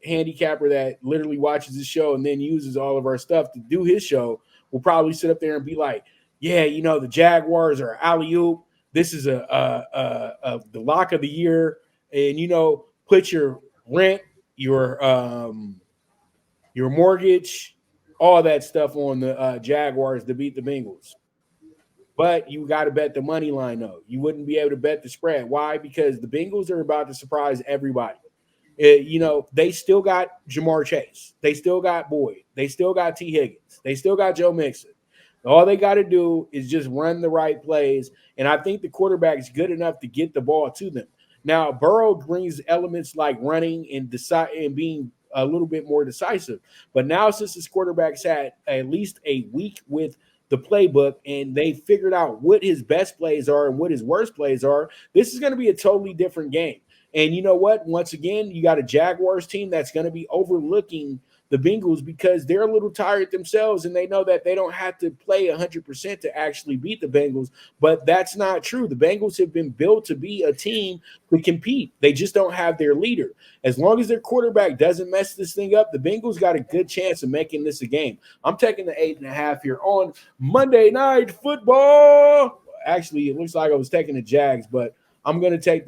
handicapper that literally watches the show and then uses all of our stuff to do his show will probably sit up there and be like, yeah, the Jaguars are alley oop. This is the lock of the year, and put your rent, your mortgage, all that stuff on the Jaguars to beat the Bengals. But you got to bet the money line, though. You wouldn't be able to bet the spread. Why? Because the Bengals are about to surprise everybody. They still got Jamar Chase. They still got Boyd. They still got T. Higgins. They still got Joe Mixon. All they got to do is just run the right plays. And I think the quarterback is good enough to get the ball to them. Now, Burrow brings elements like running and being a little bit more decisive. But now, since his quarterback's had at least a week with the playbook and they figured out what his best plays are and what his worst plays are, this is going to be a totally different game. And you know what? Once again, you got a Jaguars team that's going to be overlooking the Bengals because they're a little tired themselves and they know that they don't have to play 100% to actually beat the Bengals. But that's not true. The Bengals have been built to be a team who compete. They just don't have their leader. As long as their quarterback doesn't mess this thing up, the Bengals got a good chance of making this a game. I'm taking the 8.5 here on Monday Night Football. Actually, it looks like I was taking the Jags, but I'm going to take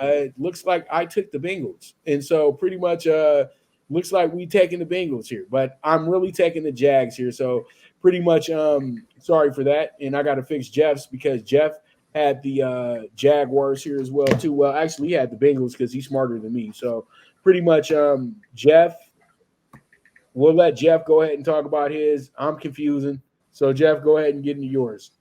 it looks like I took the Bengals. And so pretty much looks like we taking the Bengals here. But I'm really taking the Jags here. So pretty much sorry for that. And I got to fix Jeff's because Jeff had the Jaguars here as well too. Well, actually he had the Bengals because he's smarter than me. So pretty much Jeff, we'll let Jeff go ahead and talk about his. I'm confusing. So Jeff, go ahead and get into yours.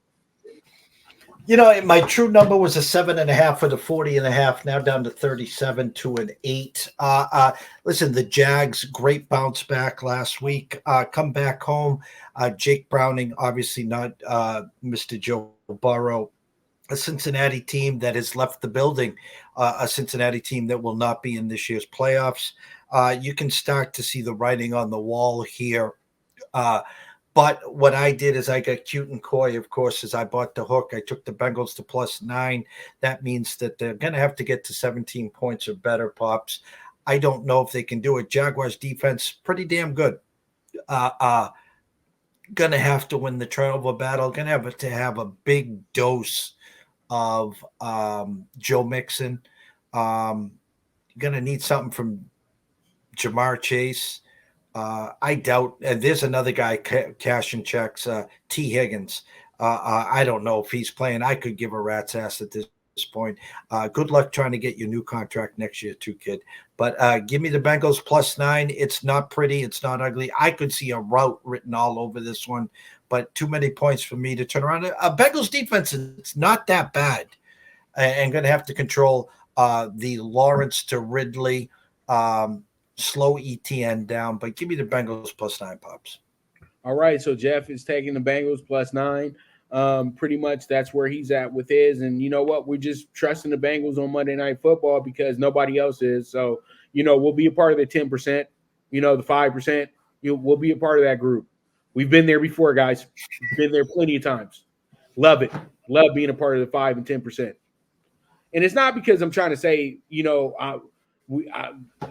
My true number was a 7.5 for the 40.5, now down to 37 to an 8. Listen, the Jags, great bounce back last week. Come back home. Jake Browning, obviously not Mr. Joe Burrow. A Cincinnati team that has left the building, a Cincinnati team that will not be in this year's playoffs. You can start to see the writing on the wall here. But what I did is I got cute and coy, of course, as I bought the hook. I took the Bengals to +9. That means that they're going to have to get to 17 points or better, Pops. I don't know if they can do it. Jaguars defense, pretty damn good. Going to have to win the turnover battle. Going to have a big dose of Joe Mixon. Going to need something from Jamar Chase. I doubt there's another guy cashing checks, T. Higgins. I don't know if he's playing. I could give a rat's ass at this point. Good luck trying to get your new contract next year too, kid. But give me the Bengals +9. It's not pretty. It's not ugly. I could see a route written all over this one, but too many points for me to turn around. Bengals defense, it's not that bad. And going to have to control the Lawrence to Ridley slow ETN down, but give me the Bengals +9, Pops. All right, so Jeff is taking the Bengals +9. Pretty much that's where he's at with his. And you know what? We're just trusting the Bengals on Monday Night Football because nobody else is. So, we'll be a part of the 10%, the 5%. We'll be a part of that group. We've been there before, guys. We've been there plenty of times. Love it. Love being a part of the 5 and 10%. And it's not because I'm trying to say,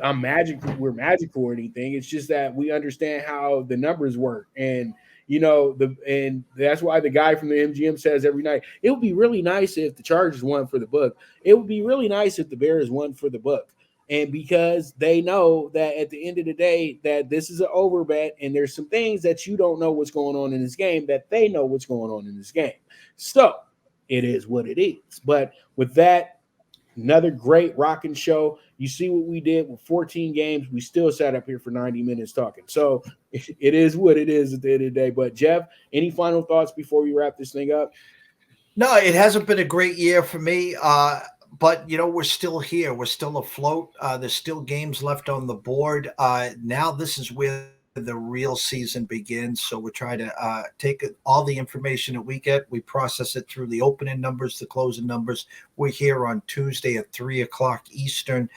I'm magical. We're magical or anything. It's just that we understand how the numbers work, and and that's why the guy from the MGM says every night it would be really nice if the Chargers won for the book. It would be really nice if the Bears won for the book, and because they know that at the end of the day that this is an over bet, and there's some things that you don't know what's going on in this game that they know what's going on in this game. So it is what it is. But with that. Another great rocking show. You see what we did with 14 games. We still sat up here for 90 minutes talking. So it is what it is at the end of the day. But, Jeff, any final thoughts before we wrap this thing up? No, it hasn't been a great year for me. But, we're still here. We're still afloat. There's still games left on the board. Now this is where the real season begins. So we're trying to take all the information that we get. We process it through the opening numbers, the closing numbers. We're here on Tuesday at 3:00 Eastern.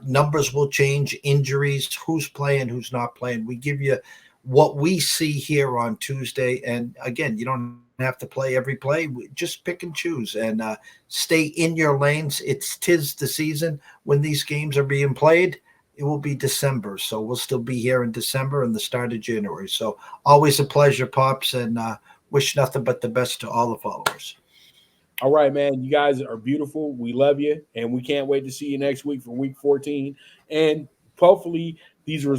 Numbers will change, injuries, who's playing, who's not playing. We give you what we see here on Tuesday. And again, you don't have to play every play. Just pick and choose and stay in your lanes. Tis the season when these games are being played. It will be December, so we'll still be here in December and the start of January. So always a pleasure, Pops, and wish nothing but the best to all the followers. All right, man. You guys are beautiful. We love you, and we can't wait to see you next week for week 14. And hopefully these results